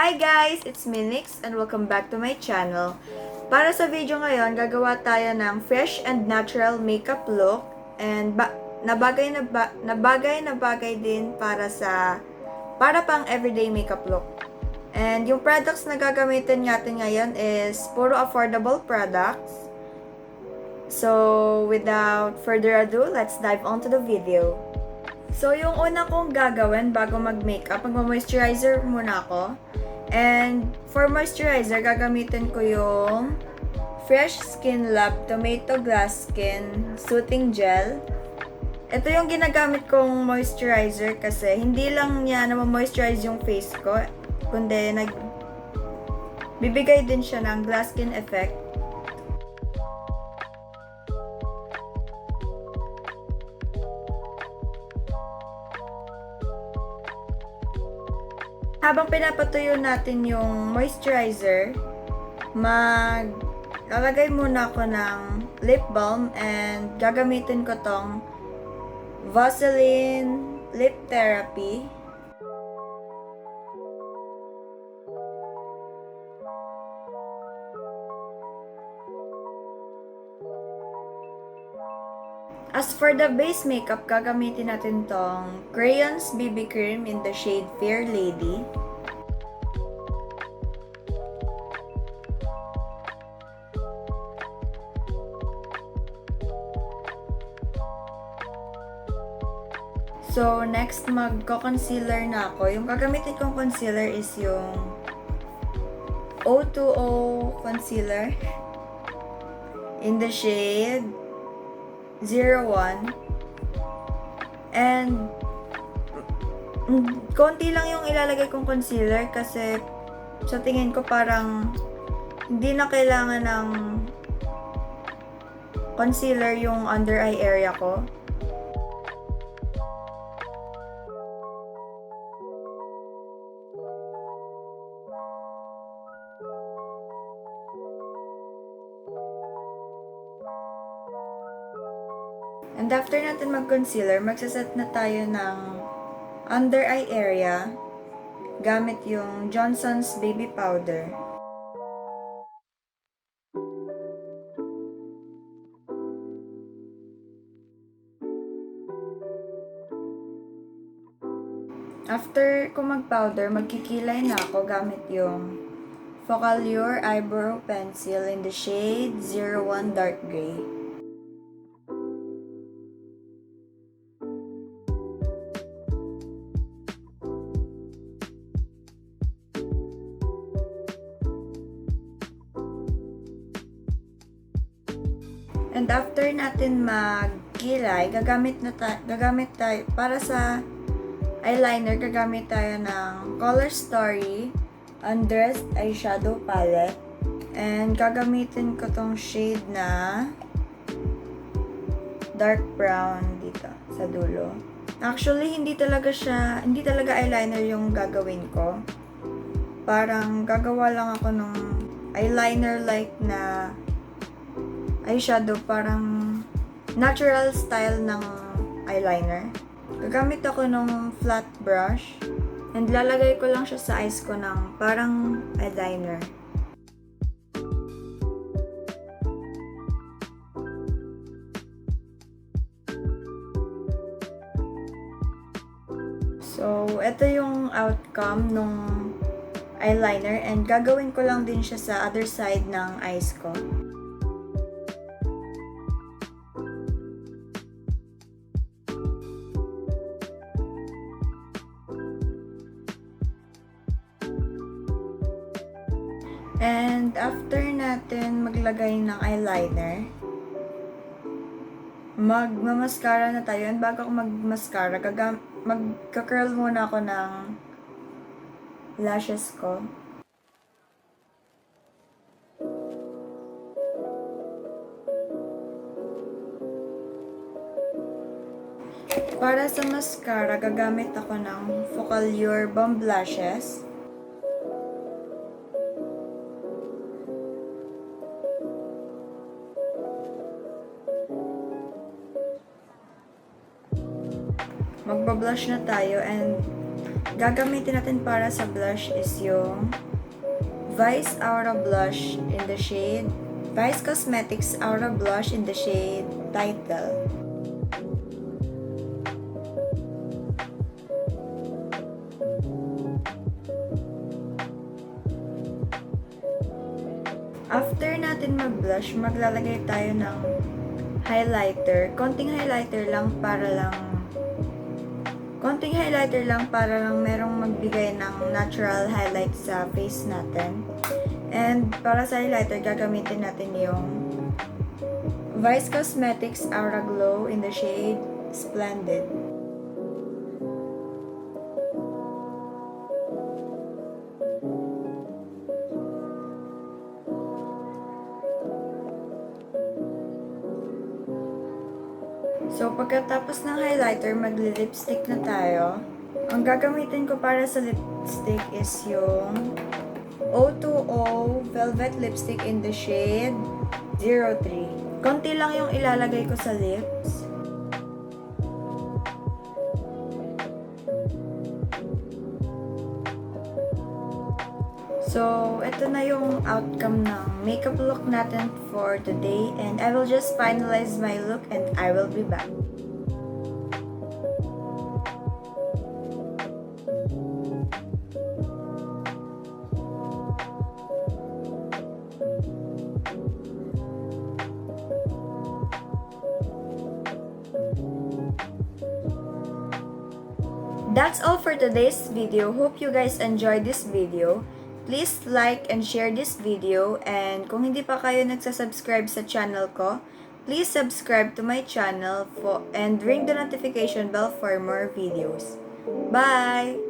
Hi guys! It's Minix and welcome back to my channel. Para sa video ngayon, gagawa tayo ng fresh and natural makeup look and bagay din para pang everyday makeup look. And yung products na gagamitin natin ngayon is puro affordable products. So, without further ado, let's dive on to the video. So, yung una kong gagawin bago mag-makeup, mag-moisturizer muna ako. And for moisturizer, gagamitin ko yung Fresh Skinlab Tomato Glass Skin Soothing Gel. Ito yung ginagamit kong moisturizer kasi hindi lang niya na-moisturize yung face ko, kundi bibigay din siya ng glass skin effect. Habang pinapatuyo natin yung moisturizer, lalagay muna ako ng lip balm and gagamitin ko tong Vaseline Lip Therapy. As for the base makeup, gagamitin natin tong Crayons BB Cream in the shade Fair Lady. So, next magko-concealer na ako. Yung gagamitin kong concealer is yung O.TWO.O concealer in the shade 01. And konti lang yung ilalagay kong concealer kasi sa tingin ko parang hindi na kailangan ng concealer yung under eye area ko. And after natin mag-concealer, magsaset na tayo ng under eye area gamit yung Johnson's Baby Powder. After ko mag-powder, magkikilay na ako gamit yung Focallure Eyebrow Pencil in the shade 01 Dark Gray. And after natin magkilay, gagamit tayo para sa eyeliner, gagamit tayo ng Colorstory Undressed Eyeshadow Palette. And gagamitin ko tong shade na dark brown dito sa dulo. Actually, hindi talaga eyeliner yung gagawin ko. Parang gagawa lang ako ng eyeliner like na eyeshadow, parang natural style ng eyeliner. Gagamit ako ng flat brush and lalagay ko lang siya sa eyes ko ng parang eyeliner. So, ito yung outcome nung eyeliner and gagawin ko lang din siya sa other side ng eyes ko. And after natin maglagay ng eyeliner, magmamaskara na tayo. And bago ako magmaskara, magka-curl muna ako ng lashes ko. Para sa mascara, gagamit ako ng Focallure Bomb Lashes. Magba-blush na tayo and gagamitin natin para sa blush is yung Vice Aura Blush in the shade Vice Cosmetics Aura Blush in the shade Title. After natin mag-blush, maglalagay tayo ng highlighter. Konting highlighter lang para lang merong magbigay ng natural highlight sa face natin. And para sa highlighter, gagamitin natin yung Vice Cosmetics Aura Glow in the shade Splendid. So, pagkatapos ng highlighter, magli-lipstick na tayo. Ang gagamitin ko para sa lipstick is yung O.TWO.O Velvet Lipstick in the shade 03. Konti lang yung ilalagay ko sa lips. So, ito na yung outcome ng makeup look natin for today, and I will just finalize my look and I will be back. That's all for today's video. Hope you guys enjoyed this video. Please like and share this video, and kung hindi pa kayo nagsasubscribe sa channel ko, please subscribe to my channel and ring the notification bell for more videos. Bye!